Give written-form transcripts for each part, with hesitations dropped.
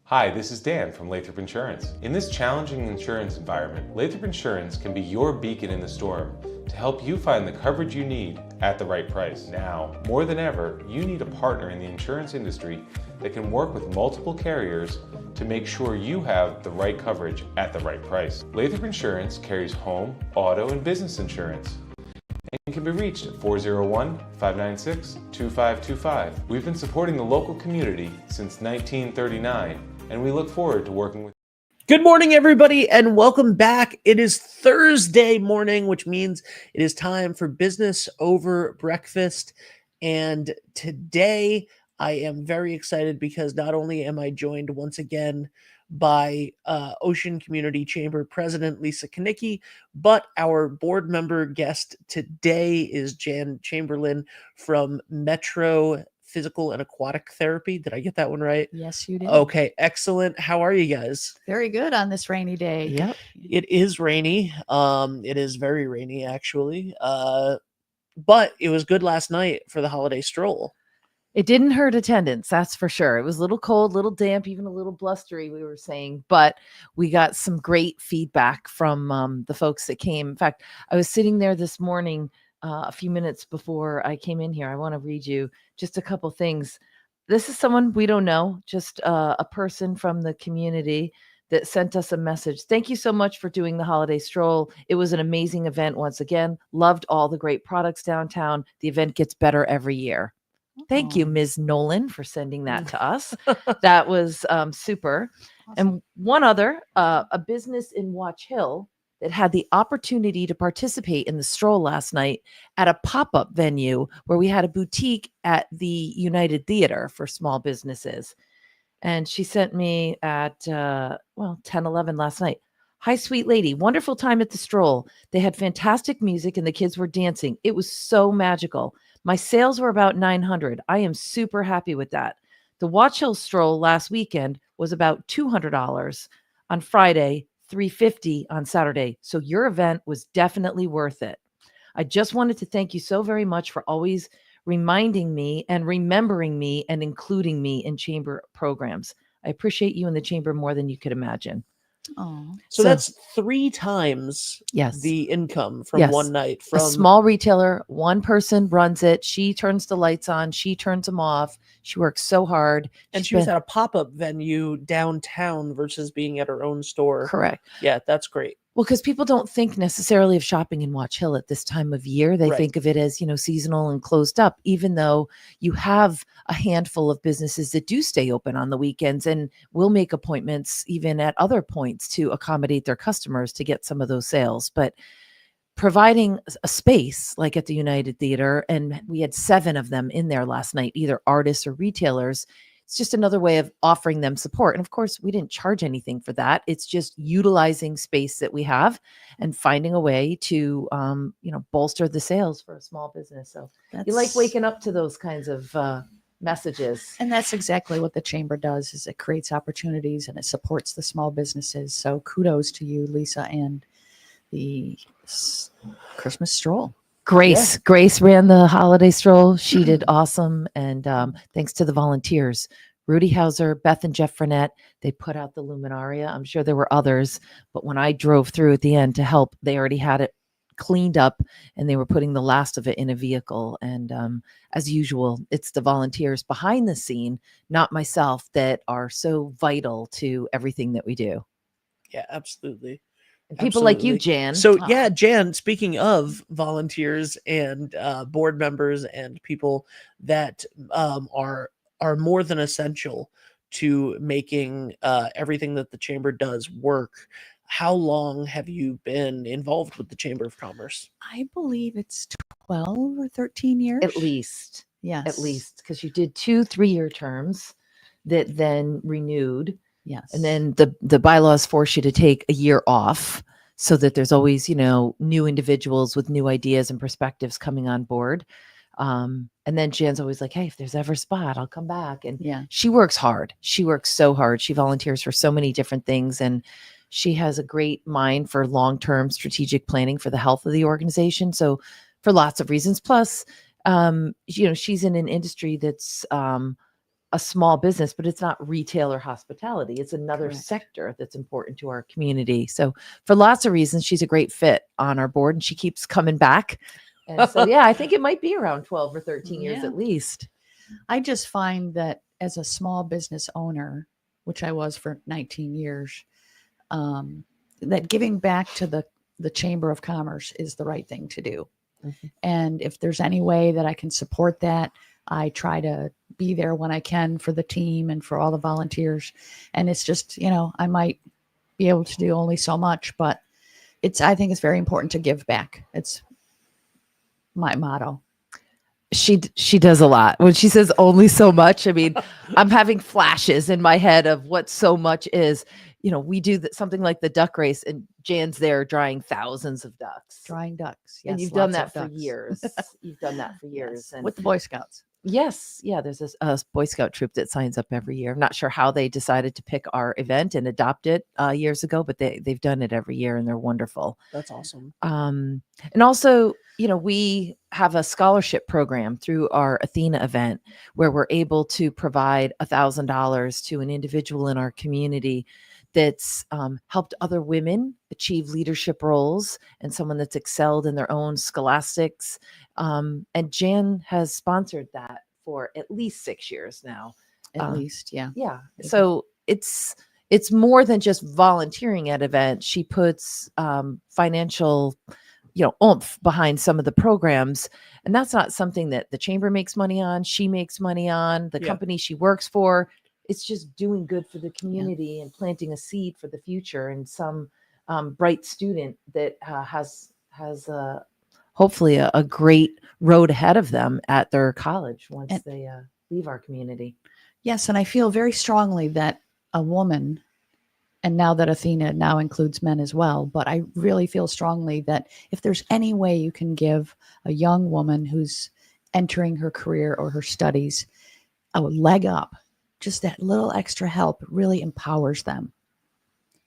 Hi, this is Dan from Lathrop Insurance. In this challenging insurance environment, Lathrop Insurance can be your beacon in the storm to help you find the coverage you need at the right price. Now, more than ever, you need a partner in the insurance industry that can work with multiple carriers to make sure you have the right coverage at the right price. Lathrop Insurance carries home, auto, and business insurance and can be reached at 401-596-2525. We've been supporting the local community since 1939, and we look forward to working with. Good morning, everybody, and welcome back. It is Thursday morning, which means it is time for business over breakfast. And today I am very excited because not only am I joined once again by Ocean Community Chamber President Lisa Konicki, but our board member guest today is Jan Chamberlain from Metro Physical and Aquatic Therapy. Did I get that one right? Yes, you did. Okay, excellent. How are you guys? Very good on this rainy day. Yep, it is rainy. It is very rainy, actually. But it was good last night for the holiday stroll. It didn't hurt attendance, that's for sure. It was a little cold, a little damp, even a little blustery, we were saying, but we got some great feedback from the folks that came. In fact, I was sitting there this morning a few minutes before I came in here. I want to read you just a couple things. This is someone we don't know, just a person from the community that sent us a message. Thank you so much for doing the holiday stroll. It was an amazing event once again. Loved all the great products downtown. The event gets better every year. Thank you, Ms. Nolan, for sending that to us. That was super. Awesome. And one other, a business in Watch Hill that had the opportunity to participate in the stroll last night at a pop-up venue where we had a boutique at the United Theater for small businesses. And she sent me at, 10:11 last night. Hi, sweet lady. Wonderful time at the stroll. They had fantastic music and the kids were dancing. It was so magical. My sales were about 900. I am super happy with that. The Watch Hill stroll last weekend was about $200 on Friday, $350 on Saturday. So your event was definitely worth it. I just wanted to thank you so very much for always reminding me and remembering me and including me in chamber programs. I appreciate you in the chamber more than you could imagine. Oh, So that's 3 times Yes. the income from Yes. one night. A small retailer, one person runs it. She turns the lights on. She turns them off. She works so hard. And she was at a pop-up venue downtown versus being at her own store. Correct. Yeah, that's great. Well, because people don't think necessarily of shopping in Watch Hill at this time of year. They Right. think of it as, seasonal and closed up, even though you have a handful of businesses that do stay open on the weekends and will make appointments even at other points to accommodate their customers to get some of those sales. But providing a space like at the United Theater, and we had 7 of them in there last night, either artists or retailers. It's just another way of offering them support. And of course, we didn't charge anything for that. It's just utilizing space that we have and finding a way to, bolster the sales for a small business. So you like waking up to those kinds of messages. And that's exactly what the chamber does, is it creates opportunities and it supports the small businesses. So kudos to you, Lisa, and the Christmas stroll. Grace ran the holiday stroll. She did awesome. And thanks to the volunteers, Rudy Hauser, Beth and Jeff Frenette, they put out the luminaria. I'm sure there were others, but when I drove through at the end to help, they already had it cleaned up and they were putting the last of it in a vehicle. And as usual, it's the volunteers behind the scene, not myself, that are so vital to everything that we do. Yeah, absolutely. And people like you, Absolutely. Jan. So yeah, Jan, speaking of volunteers and board members and people that are more than essential to making everything that the chamber does work, how long have you been involved with the Chamber of Commerce? I believe it's 12 or 13 years. At least. Yes. At least, because you did 2 3-year terms that then renewed. Yes. And then the bylaws force you to take a year off so that there's always, new individuals with new ideas and perspectives coming on board. And then Jan's always like, hey, if there's ever a spot, I'll come back. And yeah, she works hard. She works so hard. She volunteers for so many different things. And she has a great mind for long-term strategic planning for the health of the organization. So for lots of reasons. Plus, she's in an industry that's a small business, but it's not retail or hospitality. It's another Correct. sector that's important to our community. So for lots of reasons, she's a great fit on our board, and she keeps coming back. And so, yeah, I think it might be around 12 or 13 years Yeah. at least. I just find that as a small business owner, which I was for 19 years, that giving back to the Chamber of Commerce is the right thing to do. Mhm. And if there's any way that I can support that, I try to be there when I can for the team and for all the volunteers. And it's just, I might be able to do only so much, but I think it's very important to give back. It's my motto. She does a lot. When she says only so much, I mean, I'm having flashes in my head of what so much is. We do something like the duck race, and Jan's there drying thousands of ducks. Drying ducks. And Yes, you've done lots that of for ducks. years. You've done that for years. Yes, And with the Boy Scouts. yes, yeah, there's this Boy Scout troop that signs up every year. I'm not sure how they decided to pick our event and adopt it years ago, but they've done it every year, and they're wonderful. That's awesome. And also, we have a scholarship program through our Athena event where we're able to provide $1,000 to an individual in our community that's helped other women achieve leadership roles, and someone that's excelled in their own scholastics. And Jan has sponsored that for at least 6 years now. At least, yeah. Yeah. So it's more than just volunteering at events. She puts financial, oomph behind some of the programs. And that's not something that the chamber makes money on. She makes money on the company she works for. It's just doing good for the community and planting a seed for the future. And some bright student that has hopefully a great road ahead of them at their college once they leave our community. Yes, and I feel very strongly that a woman, and now that Athena now includes men as well, but I really feel strongly that if there's any way you can give a young woman who's entering her career or her studies a leg up, just that little extra help really empowers them.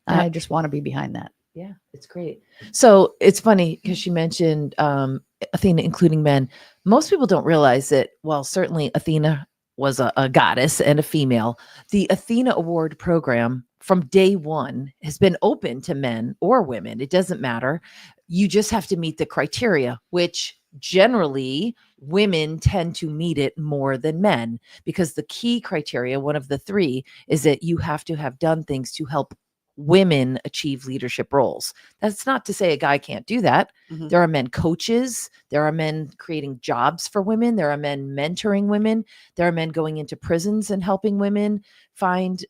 I just want to be behind that. Yeah, it's great. So it's funny because she mentioned Athena including men. Most people don't realize that while certainly Athena was a goddess and a female, the Athena Award program from day one has been open to men or women. It doesn't matter. You just have to meet the criteria, which generally women tend to meet it more than men, because the key criteria, one of the three, is that you have to have done things to help women achieve leadership roles. That's not to say a guy can't do that. Mhm. There are men coaches. There are men creating jobs for women. There are men mentoring women. There are men going into prisons and helping women find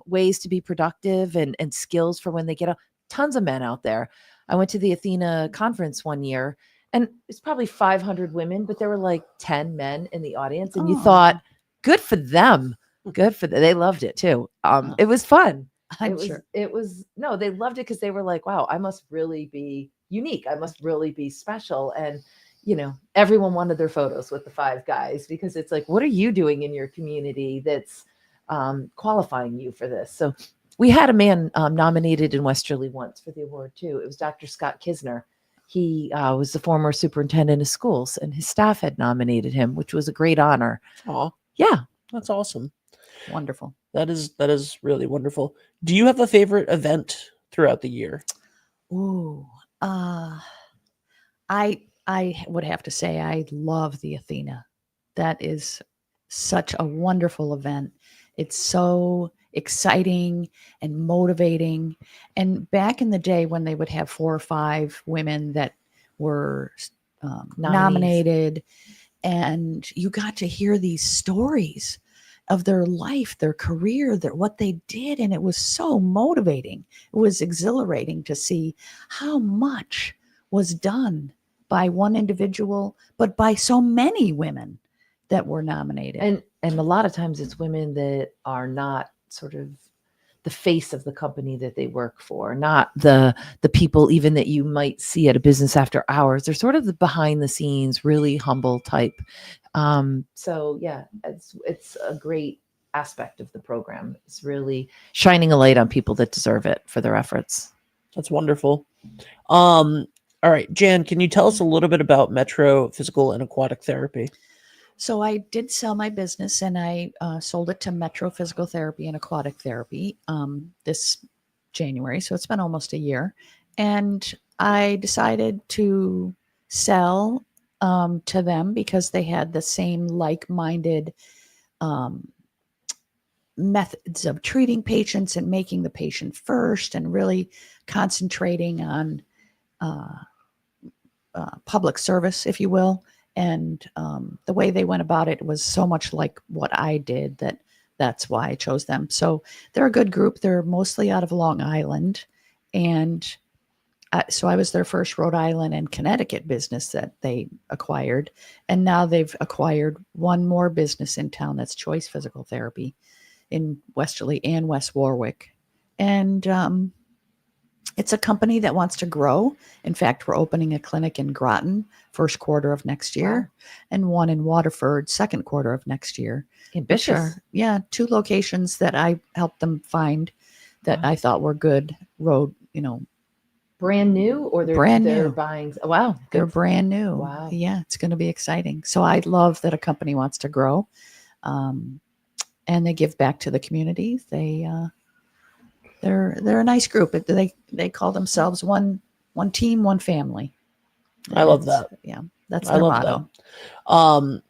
ways to be productive and skills for when they get out. Tons of men out there. I went to the Athena conference one year, and it's probably 500 women, but there were like 10 men in the audience. And you thought, good for them. Good for them. They loved it too. It was fun. I'm They loved it because they were like, wow, I must really be unique. I must really be special. And, everyone wanted their photos with the 5 guys, because it's like, what are you doing in your community that's qualifying you for this? So we had a man nominated in Westerly once for the award too. It was Dr. Scott Kisner. He was the former superintendent of schools, and his staff had nominated him, which was a great honor. Oh, Yeah. that's awesome. Wonderful. That is really wonderful. Do you have a favorite event throughout the year? Ooh, I would have to say I love the Athena. That is such a wonderful event. It's so exciting and motivating. And back in the day when they would have 4 or 5 women that were nominated, and you got to hear these stories of their life, their career, what they did. And it was so motivating. It was exhilarating to see how much was done by one individual, but by so many women that were nominated. And a lot of times it's women that are not sort of the face of the company that they work for, not the people even that you might see at a business after hours. They're sort of the behind the scenes, really humble type. So yeah, it's a great aspect of the program. It's really shining a light on people that deserve it for their efforts. That's wonderful. All right, Jan, can you tell us a little bit about Metro Physical and Aquatic Therapy? So I did sell my business, and I sold it to Metro Physical Therapy and Aquatic Therapy this January. So it's been almost a year. And I decided to sell to them because they had the same like-minded um, methods of treating patients and making the patient first and really concentrating on public service, if you will. And the way they went about it was so much like what I did that's why I chose them. So they're a good group. They're mostly out of Long Island. And so I was their first Rhode Island and Connecticut business that they acquired. And now they've acquired one more business in town that's Choice Physical Therapy in Westerly and West Warwick. And it's a company that wants to grow. In fact, we're opening a clinic in Groton first quarter of next year, and one in Waterford second quarter of next year. Ambitious. Yeah, 2 locations that I helped them find that I thought were good road, Brand new, or they're Brand they're new. buying? Wow, they're good. brand new. Wow. Yeah, it's going to be exciting. So I love that a company wants to grow, and they give back to the community. They're a nice group. They call themselves one team, one family. I love that. Yeah, that's I their love motto. that.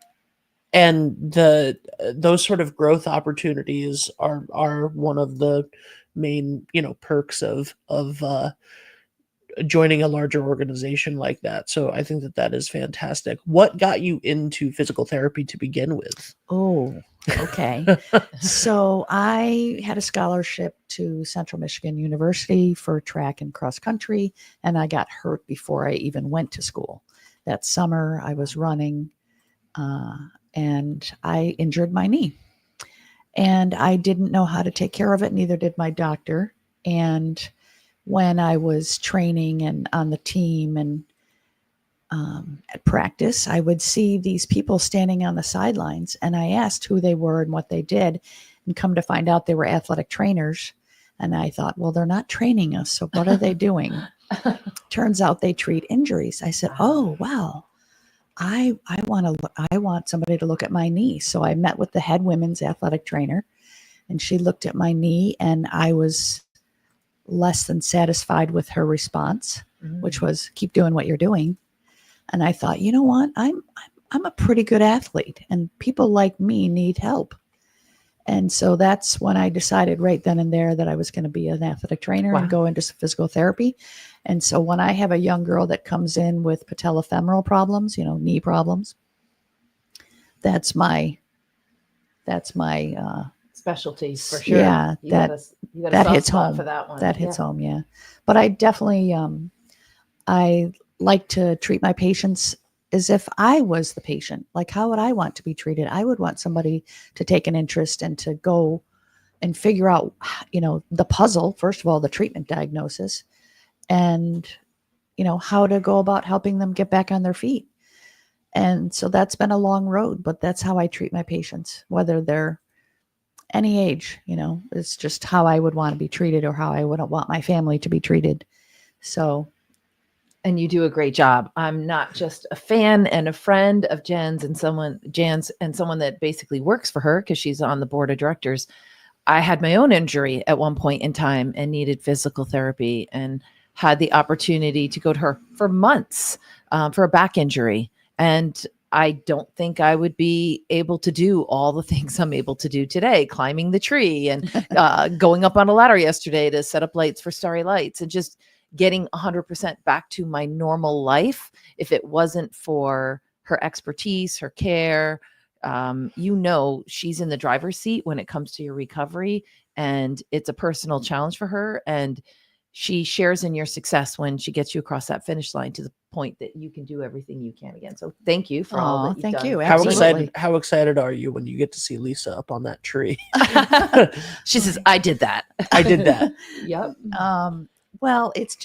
And those sort of growth opportunities are one of the main, perks of joining a larger organization like that. So I think that is fantastic. What got you into physical therapy to begin with? Oh, okay. So I had a scholarship to Central Michigan University for track and cross country, and I got hurt before I even went to school. That summer I was running, and I injured my knee. And I didn't know how to take care of it, neither did my doctor. And when I was training and on the team and at practice, I would see these people standing on the sidelines, and I asked who they were and what they did, and come to find out they were athletic trainers. And I thought, well, they're not training us, so what are they doing? Turns out they treat injuries. I said, oh, wow. I want somebody to look at my knee. So I met with the head women's athletic trainer, and she looked at my knee, and I was less than satisfied with her response, which was keep doing what you're doing. And I thought, you know what? I'm a pretty good athlete, and people like me need help. And so that's when I decided right then and there that I was going to be an athletic trainer and go into physical therapy. And so when I have a young girl that comes in with patellofemoral problems, knee problems, that's my Specialty for sure. Yeah, you got that a hits spot home for that one. That hits home, yeah. But I definitely I like to treat my patients as if I was the patient. Like, how would I want to be treated? I would want somebody to take an interest and to go and figure out, the puzzle, first of all, the treatment diagnosis, and, how to go about helping them get back on their feet. And so that's been a long road, but that's how I treat my patients, whether they're any age, it's just how I would want to be treated or how I would want my family to be treated. So. And you do a great job. I'm not just a fan and a friend of Jan's and someone that basically works for her because she's on the board of directors. I had my own injury at one point in time and needed physical therapy, and had the opportunity to go to her for months for a back injury. And I don't think I would be able to do all the things I'm able to do today, climbing the tree and going up on a ladder yesterday to set up lights for Starry Lights, and just getting 100% back to my normal life. If it wasn't for her expertise, her care, she's in the driver's seat when it comes to your recovery, and it's a personal challenge for her. And she shares in your success when she gets you across that finish line to the point that you can do everything you can again. So thank you for all that you've thank done. you. How excited are you when you get to see Lisa up on that tree? She says, I did that. I did that. Yep. Well, it's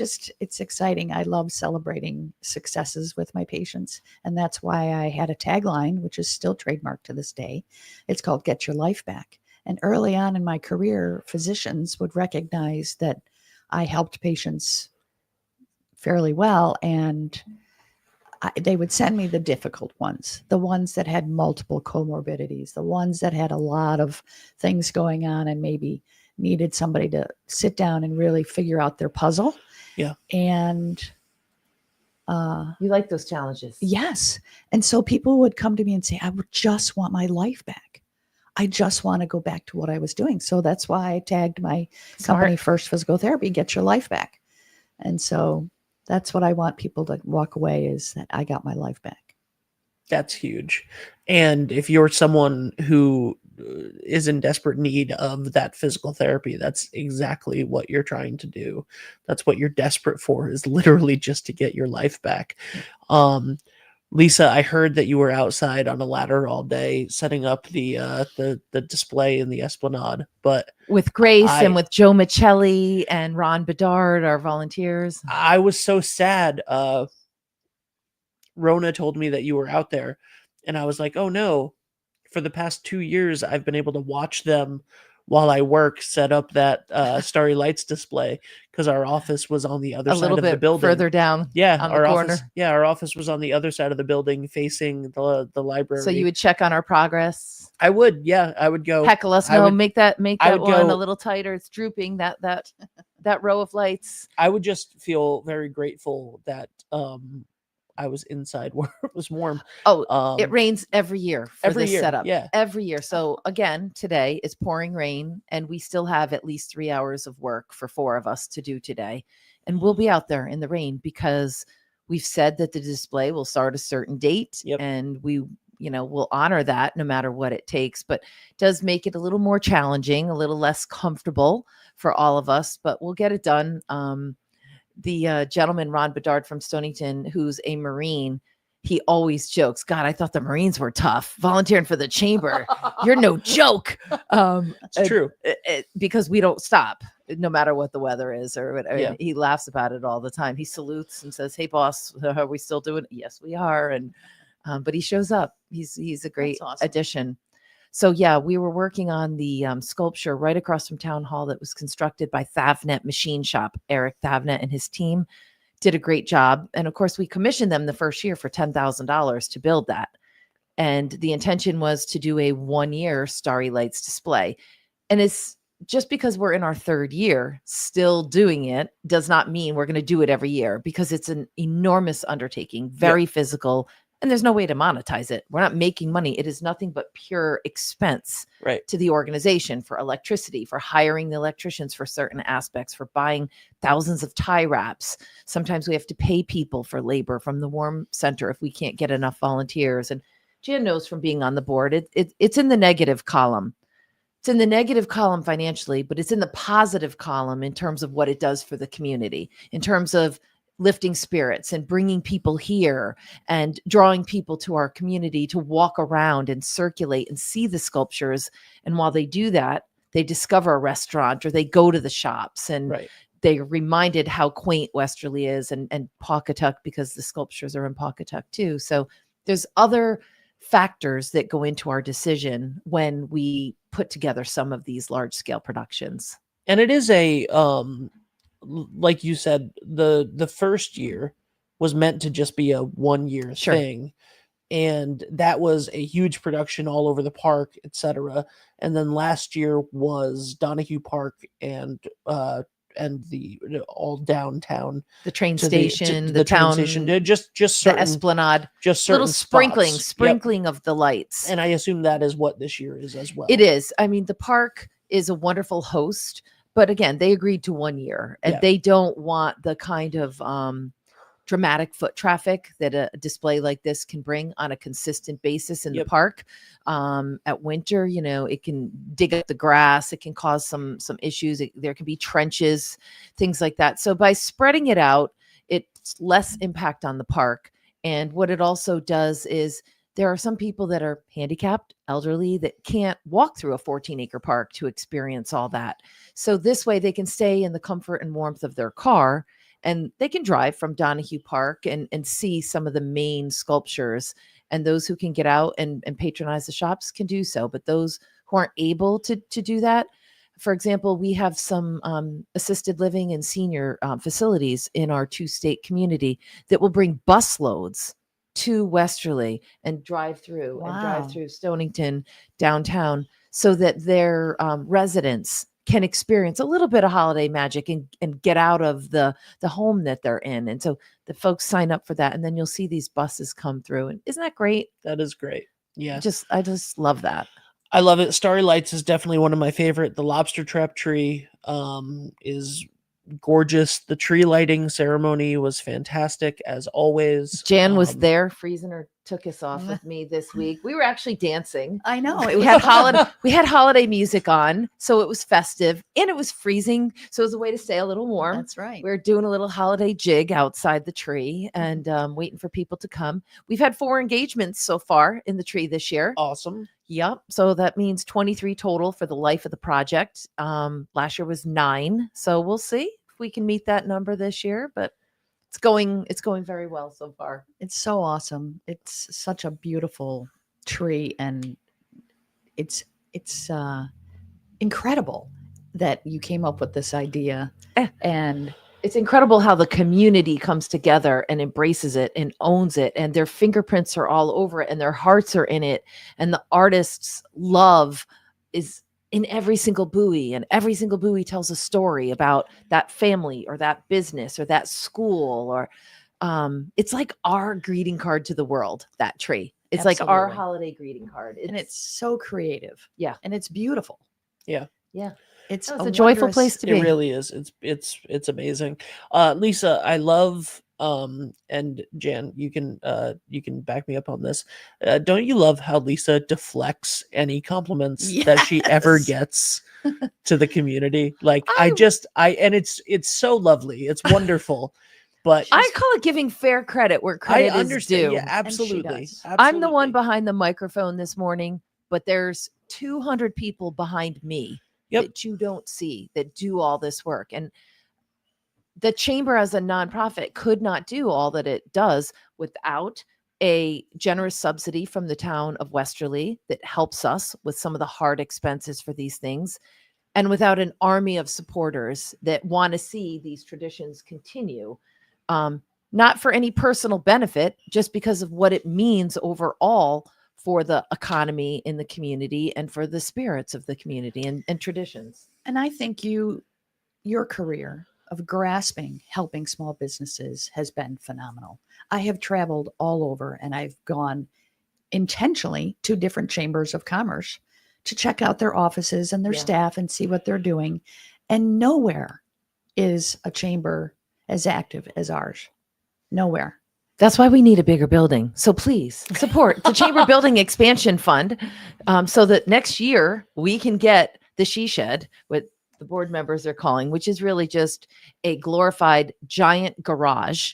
exciting. I love celebrating successes with my patients. And that's why I had a tagline, which is still trademarked to this day. It's called Get Your Life Back. And early on in my career, physicians would recognize that I helped patients fairly well. And they would send me the difficult ones, the ones that had multiple comorbidities, the ones that had a lot of things going on and maybe needed somebody to sit down and really figure out their puzzle. Yeah. And You like those challenges? yes. And so people would come to me and say, I would just want my life back. I just want to go back to what I was doing. So that's why I tagged my company, First Physical Therapy, Get Your Life Back. And so that's what I want people to walk away, is that I got my life back. That's huge. And if you're someone who is in desperate need of that physical therapy, that's exactly what you're trying to do. That's what you're desperate for, is literally just to get your life back. Lisa, I heard that you were outside on a ladder all day setting up the display in the Esplanade, but With Grace and with Joe Michelli and Ron Bedard, our volunteers. I was so sad. Rona told me that you were out there, and I was like, oh no. For the past 2 years, I've been able to watch them while I work set up that Starry Lights display, because our office was on the other side of the building. Further down. Yeah, on our the office. corner. Yeah, our office was on the other side of the building, facing the library. So you would check on our progress. I would. Yeah, I would go. Heckle us. I No, would- make that I would one go- a little tighter. It's drooping. That row of lights. I would just feel very grateful that I was inside where it was warm. Oh, it rains every year for every this year, setup. yeah. Every year. So again, today is pouring rain, and we still have at least 3 hours of work for 4 of us to do today. And we'll be out there in the rain because we've said that the display will start a certain date, Yep. and we, will honor that no matter what it takes. But it does make it a little more challenging, a little less comfortable for all of us, but we'll get it done. The gentleman, Ron Bedard from Stonington, who's a Marine, he always jokes, God, I thought the Marines were tough. Volunteering for the chamber. You're no joke. It's true. Because we don't stop no matter what the weather is or whatever. Yeah. He laughs about it all the time. He salutes and says, hey, boss, are we still doing it? Yes, we are. And but he shows up. He's a great That's awesome. addition. So yeah, we were working on the sculpture right across from Town Hall that was constructed by Thavnet Machine Shop. Eric Thavnet and his team did a great job. And of course, we commissioned them the first year for $10,000 to build that. And the intention was to do a 1-year Starry Lights display. And it's just because we're in our 3rd year still doing it does not mean we're going to do it every year, because it's an enormous undertaking, very physical. And there's no way to monetize it. We're not making money. It is nothing but pure expense to the organization, for electricity, for hiring the electricians for certain aspects, for buying thousands of tie wraps. Sometimes we have to pay people for labor from the Warm Center if we can't get enough volunteers. And Jan knows from being on the board, it's in the negative column. It's in the negative column financially, but it's in the positive column in terms of what it does for the community, in terms of lifting spirits and bringing people here and drawing people to our community to walk around and circulate and see the sculptures. And while they do that, they discover a restaurant or they go to the shops, and they're reminded how quaint Westerly is, and Pawcatuck, because the sculptures are in Pawcatuck too. So there's other factors that go into our decision when we put together some of these large scale productions. And it is like you said, the first year was meant to just be a 1-year thing. And that was a huge production all over the park, etc. And then last year was Donahue Park and the all downtown, the train to station, the town train station, just certain, the Esplanade, just certain little spots. sprinkling of the lights. And I assume that is what this year is as well. It is. I mean, the park is a wonderful host, but again, they agreed to 1 year, and they don't want the kind of dramatic foot traffic that a display like this can bring on a consistent basis in the park. At winter, it can dig up the grass. It can cause some issues. There can be trenches, things like that. So by spreading it out, it's less impact on the park. And what it also does is, there are some people that are handicapped, elderly, that can't walk through a 14-acre park to experience all that. So this way they can stay in the comfort and warmth of their car, and they can drive from Donahue Park and see some of the main sculptures. And those who can get out and patronize the shops can do so. But those who aren't able to do that, for example, we have some assisted living and senior facilities in our 2-state community that will bring bus loads to Westerly and drive through Wow. Stonington downtown so that their residents can experience a little bit of holiday magic and get out of the home that they're in. And so the folks sign up for that, and then you'll see these buses come through. And isn't that great? That is great. Yeah. I just love that. I love it. Starry Lights is definitely one of my favorite. The lobster trap tree is gorgeous. The tree lighting ceremony was fantastic as always. Jan was there. Friesen took us off with me this week. We were actually dancing. I know. We had holiday music on, so it was festive, and it was freezing, so it was a way to stay a little warm. That's right. We were doing a little holiday jig outside the tree and waiting for people to come. We've had 4 engagements so far in the tree this year. Awesome. Yep. So that means 23 total for the life of the project. Last year was 9, so we'll see if we can meet that number this year, but it's going very well so far. It's so awesome. It's such a beautiful tree, and it's incredible that you came up with this idea. And it's incredible how the community comes together and embraces it and owns it, and their fingerprints are all over it and their hearts are in it, and the artist's love is in every single buoy, and every single buoy tells a story about that family or that business or that school, or it's like our greeting card to the world, that tree. It's like our Absolutely. holiday greeting card. and it's so creative. Yeah. And it's beautiful. Yeah. It's a joyful wondrous- place to It be. really is. It's amazing. Lisa, I love and Jan, you can back me up on this. Don't you love how Lisa deflects any compliments that she ever Yes. gets to the community? Like and it's so lovely. It's wonderful. But I call it giving fair credit where credit I is understand. due. Yeah, absolutely. does. I'm the one Absolutely. behind the microphone this morning, but there's 200 people behind me Yep. that you don't see that do all this work. And the chamber as a nonprofit could not do all that it does without a generous subsidy from the town of Westerly that helps us with some of the hard expenses for these things, and without an army of supporters that want to see these traditions continue. Not for any personal benefit, just because of what it means overall for the economy in the community and for the spirits of the community and traditions. And I think your career of grasping helping small businesses has been phenomenal. I have traveled all over, and I've gone intentionally to different chambers of commerce to check out their offices and their Yeah. staff and see what they're doing. And nowhere is a chamber as active as ours. Nowhere. That's why we need a bigger building. So please support the Chamber Building Expansion Fund, so that next year we can get the she shed, what the board members are calling, which is really just a glorified giant garage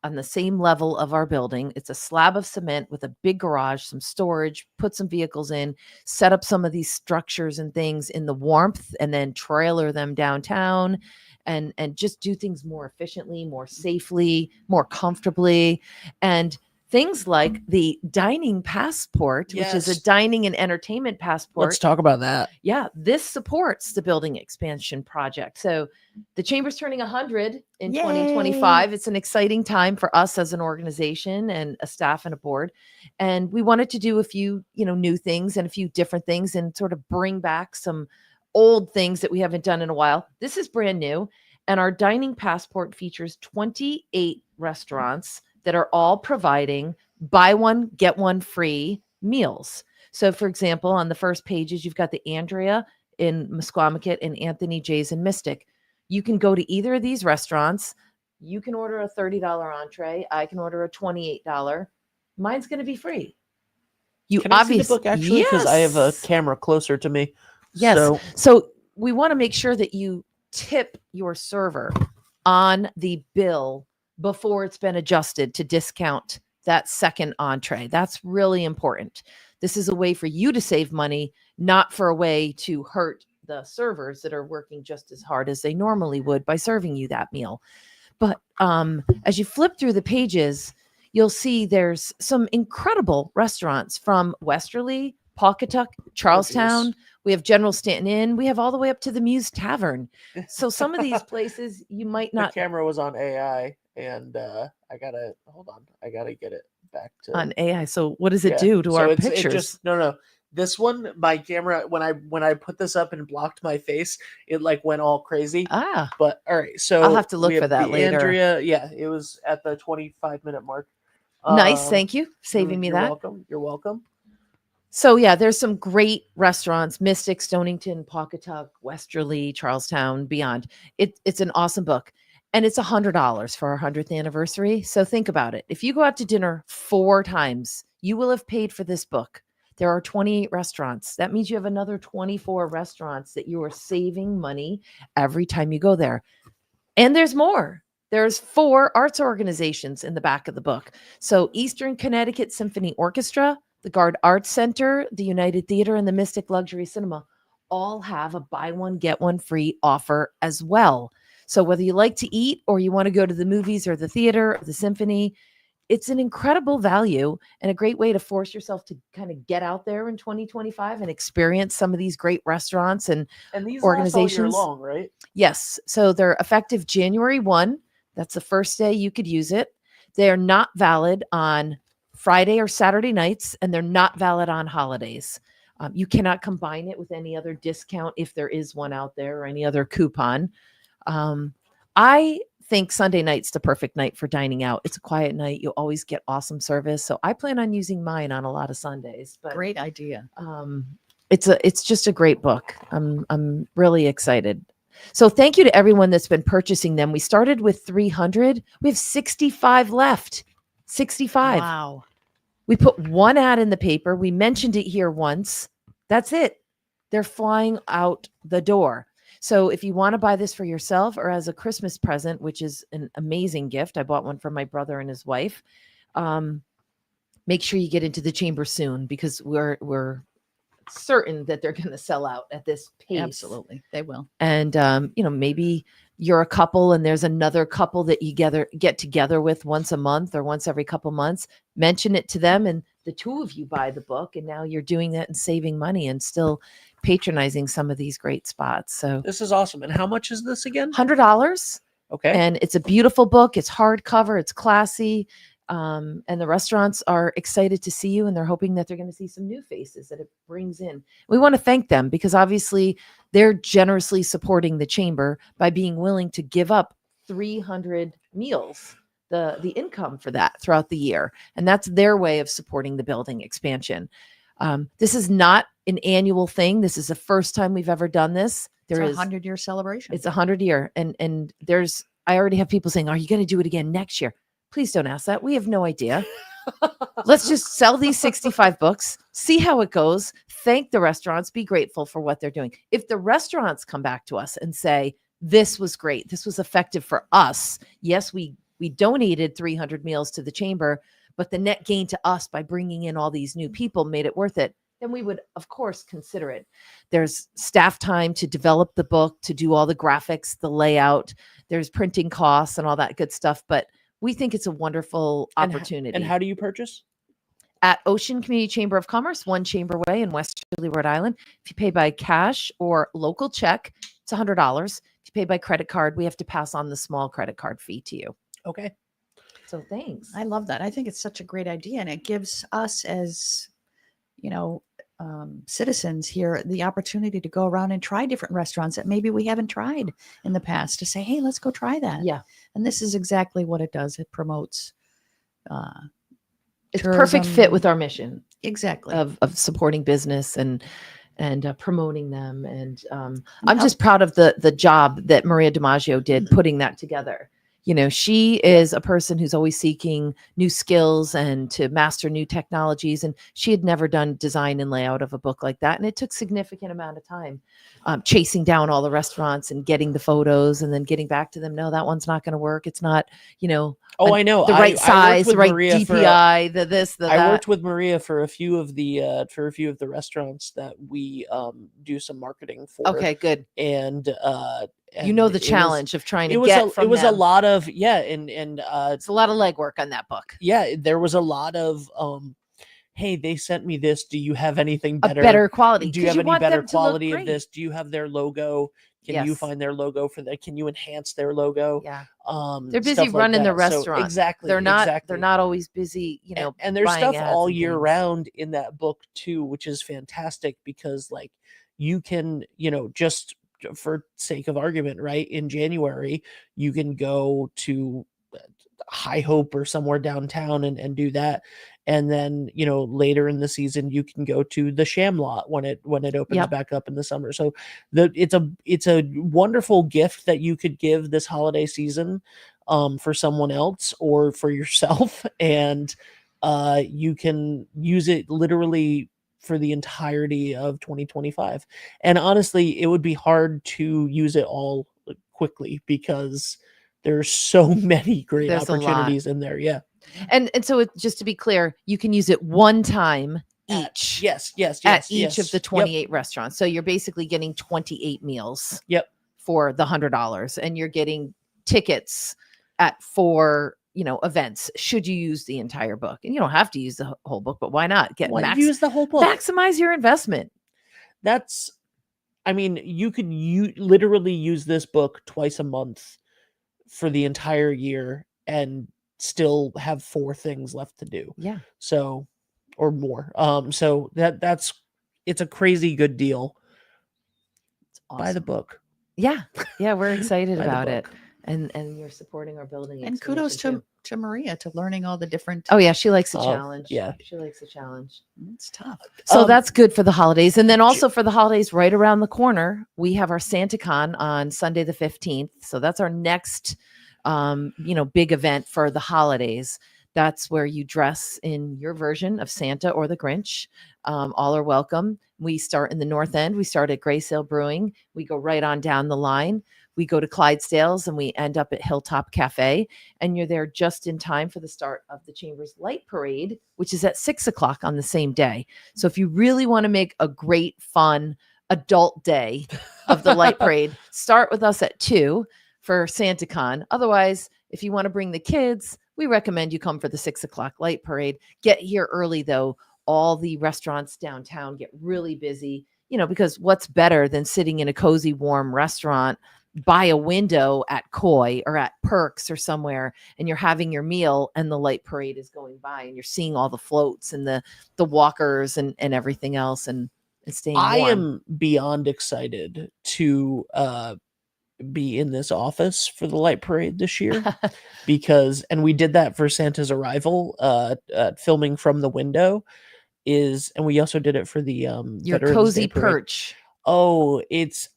on the same level of our building. It's a slab of cement with a big garage, some storage, put some vehicles in, set up some of these structures and things in the warmth, and then trailer them downtown. And just do things more efficiently, more safely, more comfortably. And things like the dining passport, which is Yes. a dining and entertainment passport. Let's talk about that. Yeah, this supports the building expansion project. So the chamber's turning 100 in Yay. 2025. It's an exciting time for us as an organization and a staff and a board. And we wanted to do a few, new things and a few different things and sort of bring back some old things that we haven't done in a while. This is brand new. And our dining passport features 28 restaurants that are all providing buy one, get one free meals. So for example, on the first pages, you've got the Andrea in Musquamacut and Anthony J's in Mystic. You can go to either of these restaurants. You can order a $30 entree. I can order a $28. Mine's going to be free. You Can I see the obviously book actually? Because I have a Yes. camera closer to me. Yes. So So we want to make sure that you tip your server on the bill before it's been adjusted to discount that second entree. That's really important. This is a way for you to save money, not for a way to hurt the servers that are working just as hard as they normally would by serving you that meal. But as you flip through the pages, you'll see there's some incredible restaurants from Westerly, Pawcatuck, Charlestown. We have General Stanton Inn. We have all the way up to the Muse Tavern. So some of these places you might the not. camera was on AI, and I gotta hold on. I gotta get it. back to on AI. So what does it yeah. do to So our it's, pictures? It just no. This one, my camera, when I put this up and blocked my face, it like went all crazy. Ah, But all right, so I'll have to look we for have that the later. Andrea, yeah, it was at the 25-minute mark. Nice. Thank you. Saving me you're that. welcome. You're welcome. So yeah, there's some great restaurants: Mystic, Stonington, Pawcatuck, Westerly, Charlestown, beyond. It's an awesome book, and it's $100 for our 100th anniversary. So think about it: if you go out to dinner 4 times, you will have paid for this book. There are 28 restaurants. That means you have another 24 restaurants that you are saving money every time you go there. And there's more. There's 4 arts organizations in the back of the book. So Eastern Connecticut Symphony Orchestra, the Gard Arts Center, the United Theater, and the Mystic Luxury Cinema all have a buy one, get one free offer as well. So whether you like to eat or you want to go to the movies or the theater or the symphony, it's an incredible value and a great way to force yourself to kind of get out there in 2025 and experience some of these great restaurants and these organizations. last all year long, right? Yes. So they're effective January 1. That's the first day you could use it. They are not valid on Friday or Saturday nights, and they're not valid on holidays. You cannot combine it with any other discount if there is one out there or any other coupon. I think Sunday night's the perfect night for dining out. It's a quiet night. You always get awesome service. So I plan on using mine on a lot of Sundays. But Great idea. it's just a great book. I'm really excited. So thank you to everyone that's been purchasing them. We started with 300. We have 65 left. 65. Wow. We put one ad in the paper. We mentioned it here once. That's it. They're flying out the door. So if you want to buy this for yourself or as a Christmas present, which is an amazing gift, I bought one for my brother and his wife. Make sure you get into the chamber soon because we're certain that they're going to sell out at this pace. Absolutely. They will. And, maybe you're a couple and there's another couple that you get together with once a month or once every couple months, mention it to them and the 2 of you buy the book. And now you're doing that and saving money and still patronizing some of these great spots. So This is awesome. And how much is this again? $100. Okay. And it's a beautiful book. It's hardcover. It's classy. And the restaurants are excited to see you and they're hoping that they're going to see some new faces that it brings in. We want to thank them because obviously they're generously supporting the chamber by being willing to give up 300 meals, the income for that throughout the year. And that's their way of supporting the building expansion. This is not an annual thing. This is the first time we've ever done this. It's a 100-year celebration. It's 100-year. And I already have people saying, are you going to do it again next year? Please don't ask that. We have no idea. Let's just sell these 65 books, see how it goes, thank the restaurants, be grateful for what they're doing. If the restaurants come back to us and say, this was great, this was effective for us. Yes, we donated 300 meals to the chamber, but the net gain to us by bringing in all these new people made it worth it. Then we would, of course, consider it. There's staff time to develop the book, to do all the graphics, the layout. There's printing costs and all that good stuff. But we think it's a wonderful opportunity. And how do you purchase? At Ocean Community Chamber of Commerce, 1 Chamber Way in Westerly, Rhode Island. If you pay by cash or local check, it's $100. If you pay by credit card, we have to pass on the small credit card fee to you. Okay. So thanks. I love that. I think it's such a great idea. And it gives us as, citizens here the opportunity to go around and try different restaurants that maybe we haven't tried in the past to say, hey, let's go try that. Yeah. And this is exactly what it does. It promotes It's a perfect fit with our mission. Exactly. Of supporting business and promoting them. And I'm just proud of the job that Maria DiMaggio did putting that together. She is a person who's always seeking new skills and to master new technologies. And she had never done design and layout of a book like that. And it took significant amount of time chasing down all the restaurants and getting the photos and then getting back to them. No, that one's not going to work. It's not, I know the right size, the right Maria DPI, that. I worked with Maria for a few of the restaurants that we do some marketing for. Okay, good. And the challenge of trying to it was them. a lot of and it's a lot of legwork on that book. Yeah, there was a lot of hey, they sent me this. Do you have anything better? A better quality. Do you have any better quality of this? Do you have their logo? Can you find their logo for that? Can you enhance their logo? Yeah. They're busy stuff like running the that. So, restaurant. exactly. They're not exactly. always busy, And there's buying stuff ads all and year things. round in that book too, which is fantastic because like you can, just for sake of argument, right? In January, you can go to High Hope or somewhere downtown and do that. And then, later in the season you can go to the Shamlot when it opens Yep. back up in the summer. So it's a wonderful gift that you could give this holiday season for someone else or for yourself. And you can use it literally for the entirety of 2025. And honestly, it would be hard to use it all quickly because there's so many great There's a lot. opportunities in there. Yeah. And so just to be clear, you can use it one time each. Yes. At each of the Yep. 28 restaurants. So you're basically getting 28 meals. Yep. For the $100, and you're getting tickets at 4, events. Should you use the entire book? And you don't have to use the whole book, but why not Use the whole book? Maximize your investment. You could literally use this book twice a month for the entire year and still have 4 things left to do. Yeah. So, or more. So it's a crazy good deal. It's awesome. Buy the book. Yeah. We're excited Buy the about it. book. And you're supporting our building. And kudos expansion, to Maria to learning all the different. Oh yeah, she likes a Oh, challenge. yeah. She likes a challenge. It's tough. So that's good for the holidays. And then also for the holidays right around the corner, we have our SantaCon on Sunday the 15th. So that's our next big event for the holidays. That's where you dress in your version of Santa or the Grinch. All are welcome. We start in the North End. We start at Gray Sail Brewing. We go right on down the line. We go to Clydesdale's and we end up at Hilltop Cafe. And you're there just in time for the start of the Chamber's Light Parade, which is at 6:00 on the same day. So if you really want to make a great, fun adult day of the Light Parade, start with us at 2 for SantaCon. Otherwise, if you want to bring the kids, we recommend you come for the 6:00 Light Parade. Get here early, though. All the restaurants downtown get really busy, because what's better than sitting in a cozy, warm restaurant by a window at Koi or at Perks or somewhere, and you're having your meal and the light parade is going by and you're seeing all the floats and the walkers and everything else and staying warm. I am beyond excited to be in this office for the light parade this year and we did that for Santa's Arrival, filming from the window and we also did it for the your Veterans cozy Day parade. perch. Oh, it's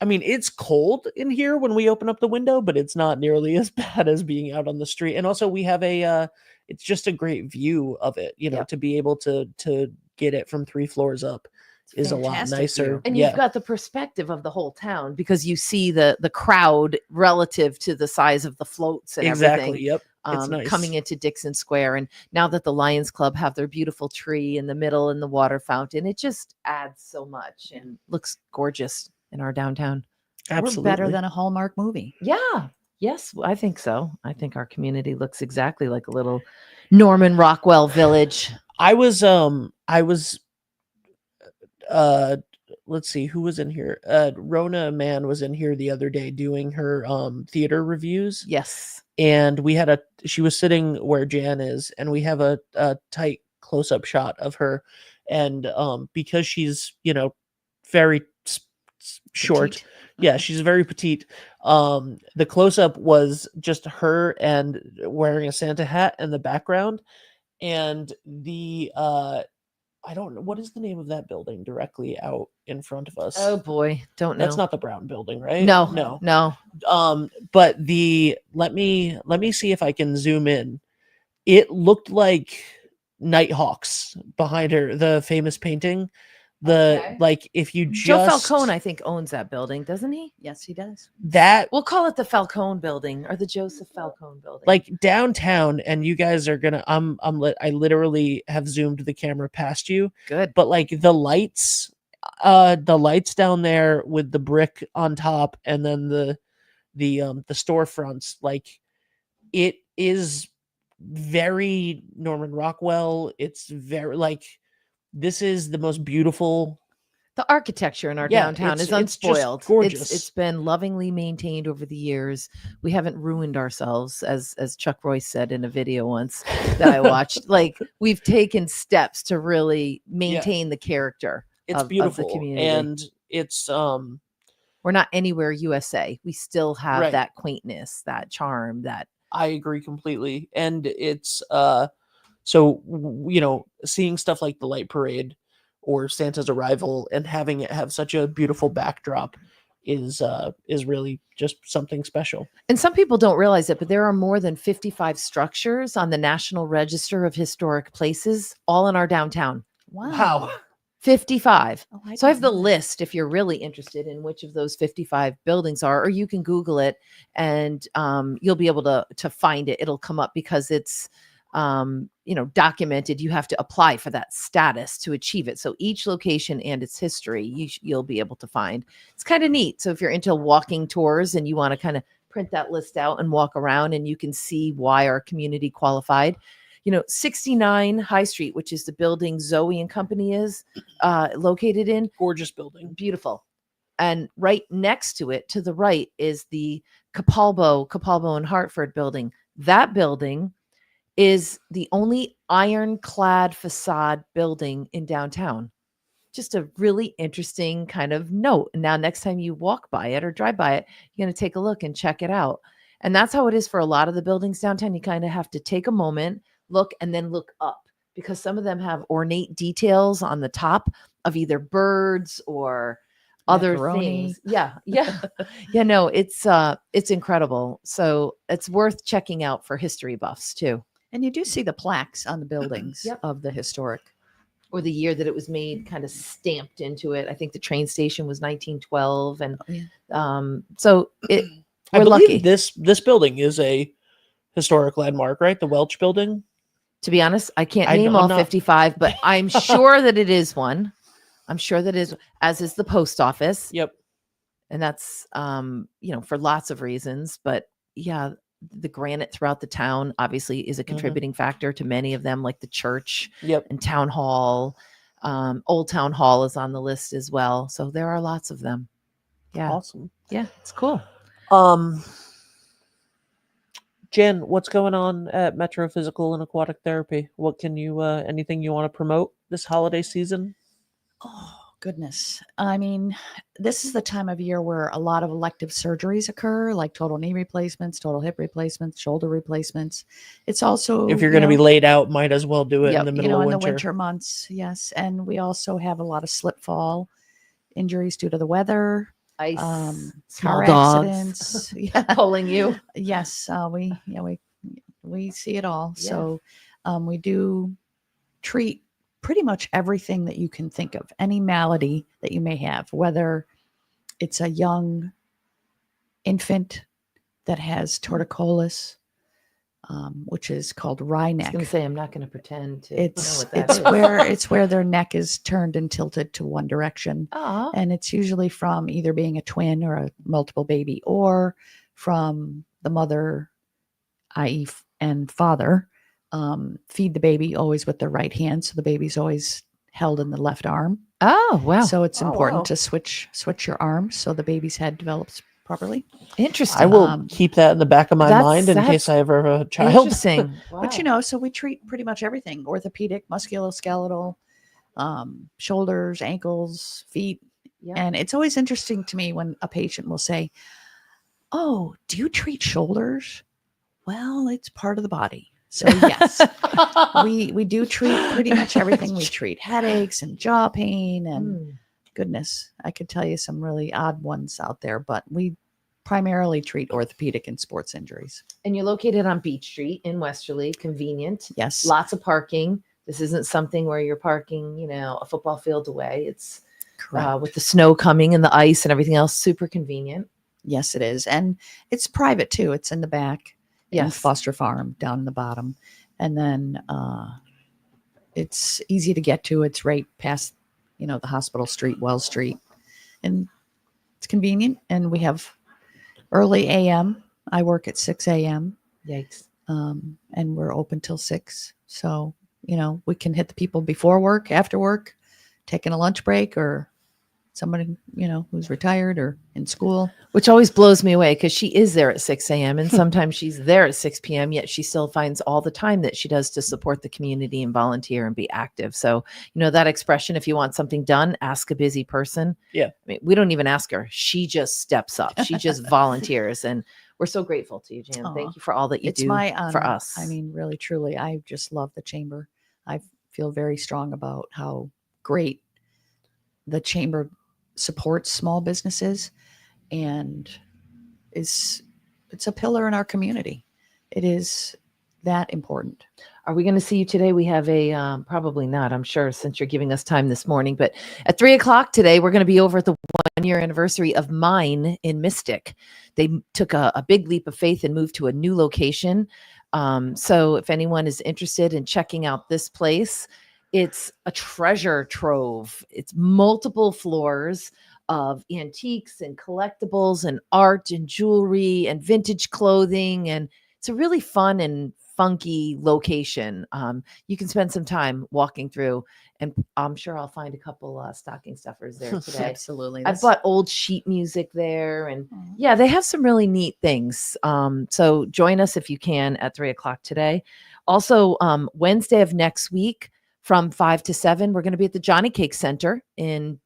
cold in here when we open up the window, but it's not nearly as bad as being out on the street. And also we have it's just a great view of it, Yep. to be able to get it from 3 floors up is a lot fantastic nicer. view. And you've got the perspective of the whole town because you see the crowd relative to the size of the floats and Exactly. everything. Yep. It's nice. Coming into Dixon Square. And now that the Lions Club have their beautiful tree in the middle and the water fountain, it just adds so much and looks gorgeous in our downtown. Absolutely. We're better than a Hallmark movie. Yeah. Yes, I think so. I think our community looks exactly like a little Norman Rockwell village. I was let's see who was in here. Rona Mann was in here the other day doing her theater reviews. Yes. And she was sitting where Jan is, and we have a tight close-up shot of her. And because she's, very short. Petite. Yeah, she's very petite. The close-up was just her and wearing a Santa hat in the background. And the I don't know, what is the name of that building directly out in front of us? Oh boy, don't know. That's not the Brown building, right? No. But let me see if I can zoom in. It looked like Nighthawks behind her, the famous painting. Okay. Like if you Joe just Falcone, I think, owns that building, doesn't he? Yes, he does. that We'll call it the Falcone building or the Joseph Falcone building. like downtown, and you guys are gonna I literally have zoomed the camera past you, good. but like the lights down there with the brick on top and then the storefronts, like it is very Norman Rockwell. It's very like, this is the most beautiful The architecture in our Yeah, downtown it's is just unspoiled. gorgeous. It's been lovingly maintained over the years. We haven't ruined ourselves, as Chuck Royce said in a video once that I watched. Like, we've taken steps to really maintain the character It's of beautiful, the community. and it's we're not anywhere USA. We still have Right. that quaintness, that charm, that I agree completely, and it's so seeing stuff like the light parade or Santa's arrival and having it have such a beautiful backdrop is really just something special. And some people don't realize it, but there are more than 55 structures on the National Register of Historic Places, all in our downtown. Wow. 55. Oh, I So I have the didn't know that. list if you're really interested in which of those 55 buildings are, or you can Google it and you'll be able to find it. It'll come up because it's documented. You have to apply for that status to achieve it. So each location and its history, you'll be able to find. It's kind of neat. So if you're into walking tours and you want to kind of print that list out and walk around, and you can see why our community qualified. 69 High Street, which is the building Zoe and Company is located in. Gorgeous building. Beautiful. And right next to it, to the right, is the Capalbo and Hartford building. That building is the only ironclad facade building in downtown. Just a really interesting kind of note. Now, next time you walk by it or drive by it, you're going to take a look and check it out. And that's how it is for a lot of the buildings downtown. You kind of have to take a moment, look, and then look up, because some of them have ornate details on the top of either birds or other Macaroni. things. Yeah. No, it's incredible. So it's worth checking out for history buffs too. And you do see the plaques on the buildings Yep. of the historic. Or the year that it was made kind of stamped into it. I think the train station was 1912. And so I we're believe lucky. this building is a historic landmark, right? The Welch building. To be honest, I can't I'm name all not- 55, but I'm sure that it is one. I'm sure that is, as is the post office. Yep. And that's, for lots of reasons. But yeah, the granite throughout the town obviously is a contributing factor to many of them, like the church Yep. and town hall. Old Town Hall is on the list as well. So there are lots of them. Yeah. Awesome. Yeah, it's cool. Jen, what's going on at Metro Physical and Aquatic Therapy? What can you anything you want to promote this holiday season? Oh, goodness. I mean, this is the time of year where a lot of elective surgeries occur, like total knee replacements, total hip replacements, shoulder replacements. It's also, If you're going to be laid out, might as well do it in Yep. the middle of in winter. the winter months. Yes. And we also have a lot of slip fall injuries due to the weather, Ice, small car dogs accidents. Yeah. pulling you. Yes. We see it all. Yeah. So we do treat pretty much everything that you can think of, any malady that you may have, whether it's a young infant that has torticollis, which is called wry I was neck. going to say, I'm not going to pretend to know It's what that is. it's where their neck is turned and tilted to one direction, Aw. and it's usually from either being a twin or a multiple baby, or from the mother, i.e., and father, feed the baby always with their right hand, so the baby's always held in the left arm. Oh, wow. So it's Oh, important wow. to switch your arms so the baby's head develops properly. Interesting. I will keep that in the back of my mind in that's case I ever have a child. Interesting. But so we treat pretty much everything: orthopedic, musculoskeletal, shoulders, ankles, feet. Yeah. And it's always interesting to me when a patient will say, "Oh, do you treat shoulders?" Well, it's part of the body. So yes, we do treat pretty much everything. We treat headaches and jaw pain and goodness, I could tell you some really odd ones out there, but we primarily treat orthopedic and sports injuries. And you're located on Beach Street in Westerly, convenient. Yes. Lots of parking. This isn't something where you're parking, a football field away. It's with the snow coming and the ice and everything else, super convenient. Yes, it is. And it's private too. It's in the back. in Yes. Foster Farm down in the bottom. And then it's easy to get to. It's right past, the hospital street, Wells Street. And it's convenient. And we have early AM. I work at 6 a.m. Yikes. And we're open till 6. So, we can hit the people before work, after work, taking a lunch break, or somebody, who's retired or in school. Which always blows me away because she is there at 6 a.m. and sometimes she's there at 6 p.m. Yet she still finds all the time that she does to support the community and volunteer and be active. So, that expression, if you want something done, ask a busy person. Yeah. I mean, we don't even ask her. She just steps up. She just volunteers. And we're so grateful to you, Jan. Aw. Thank you for all that you It's do my honor. for us. I mean, really, truly, I just love the chamber. I feel very strong about how great the chamber supports small businesses and it's a pillar in our community. It is that important. Are we going to see you today? We have a, probably not, I'm sure, since you're giving us time this morning, but at 3:00 today, we're going to be over at the 1-year anniversary of Mine in Mystic. They took a big leap of faith and moved to a new location. So if anyone is interested in checking out this place, it's a treasure trove. It's multiple floors of antiques and collectibles and art and jewelry and vintage clothing. And it's a really fun and funky location. You can spend some time walking through, and I'm sure I'll find a couple stocking stuffers there today. Absolutely. I've bought old sheet music there, and yeah, they have some really neat things. So join us if you can at 3:00 today. Also, Wednesday of next week from 5 to 7, we're going to be at the Johnny Cake Center in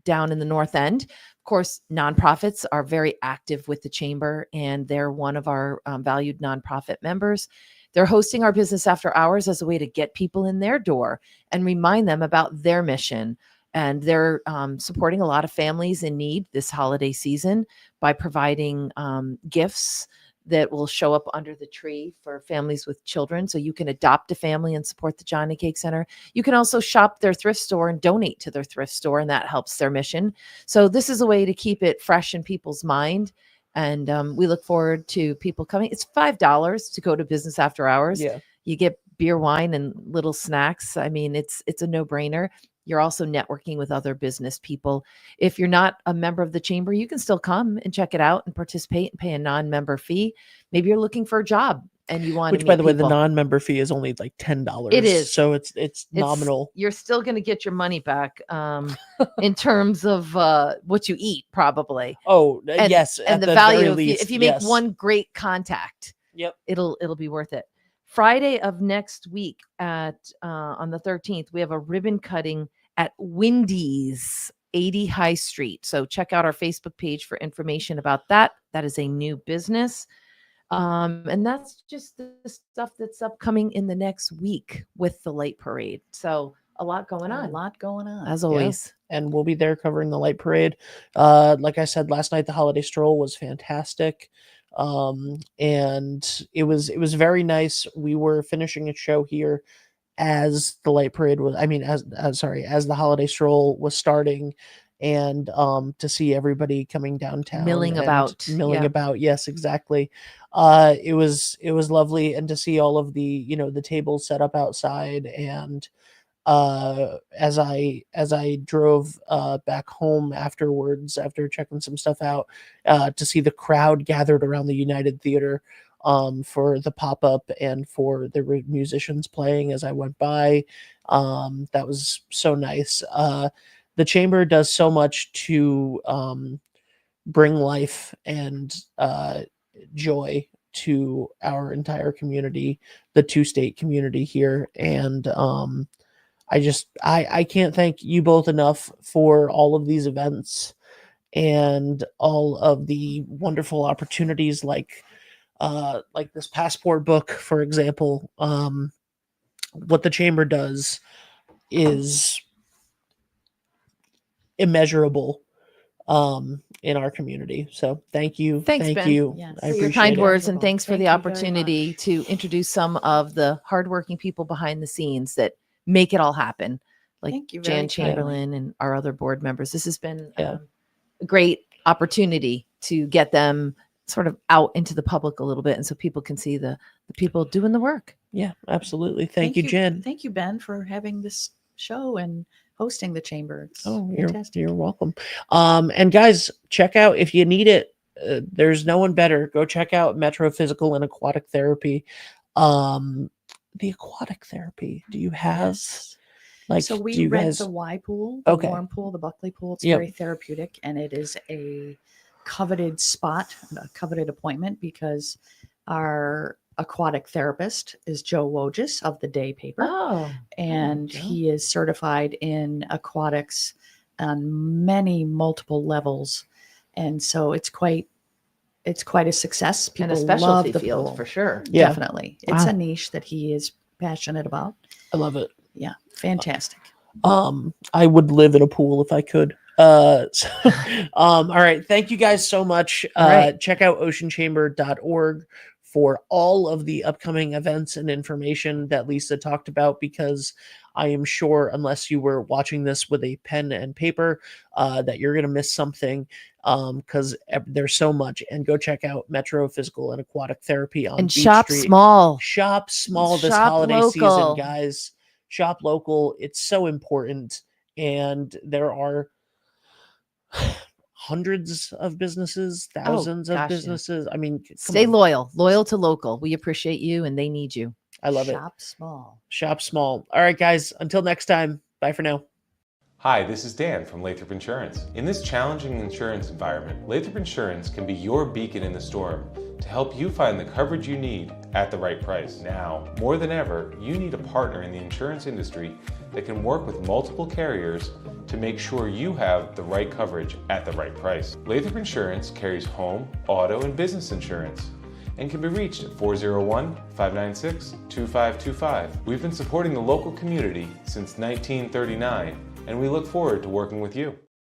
down in the North End. Of course, nonprofits are very active with the chamber, and they're one of our valued nonprofit members. They're hosting our business after hours as a way to get people in their door and remind them about their mission. And they're supporting a lot of families in need this holiday season by providing gifts that will show up under the tree for families with children. So you can adopt a family and support the Johnny Cake Center. You can also shop their thrift store and donate to their thrift store, and that helps their mission. So this is a way to keep it fresh in people's mind. And we look forward to people coming. It's $5 to go to business after hours. Yeah. You get beer, wine, and little snacks. I mean, it's a no-brainer. You're also networking with other business people. If you're not a member of the chamber, you can still come and check it out and participate and pay a non-member fee. Maybe you're looking for a job and you want to Which, by the way, the people. non-member fee is only like $10. It is. So it's nominal. You're still going to get your money back in terms of what you eat, probably. Oh, And- yes. And at the value very of least, if you make yes. one great contact, Yep. it'll be worth it. Friday of next week at on the 13th, we have a ribbon cutting at Wendy's 80 High Street. So check out our Facebook page for information about that. That is a new business. And that's just the stuff that's upcoming in the next week with the light parade. So a lot going A on, lot going on. as always. And we'll be there covering the light parade. Like I said last night, the holiday stroll was fantastic. And it was very nice. We were finishing a show here as the light parade was, as the holiday stroll was starting, and to see everybody coming downtown Milling and about. milling Yeah. about. Yes, exactly. It was lovely, and to see all of the the tables set up outside. And as I drove back home afterwards, after checking some stuff out, to see the crowd gathered around the United Theater for the pop-up and for the musicians playing as I went by. That was so nice. The chamber does so much to bring life and joy to our entire community, the two-state community here. And I can't thank you both enough for all of these events and all of the wonderful opportunities like this passport book, for example. What the chamber does is immeasurable in our community. So thank you. Thanks, thank Ben. you. Yes. I For For your appreciate kind it. words, and Wonderful. thanks for Thank the you very opportunity much. to introduce some of the hardworking people behind the scenes that make it all happen, like Thank you very Jan kindly. Chamberlain and our other board members. This has been Yeah. a great opportunity to get them sort of out into the public a little bit, and so people can see the people doing the work. Yeah, absolutely. Thank you, Jen. Thank you, Ben, for having this show and hosting the chamber. It's Oh, fantastic. you're welcome. And guys, check out, if you need it, there's no one better. Go check out Metro Physical and Aquatic Therapy. The aquatic therapy. Do you have Yes. Like, So do we you rent guys? the Y pool, the Okay. warm pool, the Buckley pool. It's Yep. very therapeutic, and it is a coveted spot, a coveted appointment, because our aquatic therapist is Joe Wojcik of the Day paper, Oh, and go. he is certified in aquatics on many multiple levels, and so it's quite a success. and a People specialty love the field pool. for sure. Yeah. Definitely, it's Wow. a niche that he is passionate about. I love it. Yeah, fantastic. I would live in a pool if I could. So, all right. Thank you guys so much. All right. Check out oceanchamber.org for all of the upcoming events and information that Lisa talked about, because I am sure, unless you were watching this with a pen and paper, that you're going to miss something, because there's so much. And go check out Metro Physical and Aquatic Therapy on And Beach shop Street. small. Shop small this Shop holiday season, local. guys. Shop local. It's so important. And there are hundreds of businesses, thousands of gosh, yeah. businesses. I mean, come Stay on. loyal to local. We appreciate you and they need you. I love it. Shop small. Shop small. All right, guys. Until next time. Bye for now. Hi, this is Dan from Lathrop Insurance. In this challenging insurance environment, Lathrop Insurance can be your beacon in the storm to help you find the coverage you need at the right price. Now, more than ever, you need a partner in the insurance industry that can work with multiple carriers to make sure you have the right coverage at the right price. Lathrop Insurance carries home, auto, and business insurance and can be reached at 401-596-2525. We've been supporting the local community since 1939, and we look forward to working with you.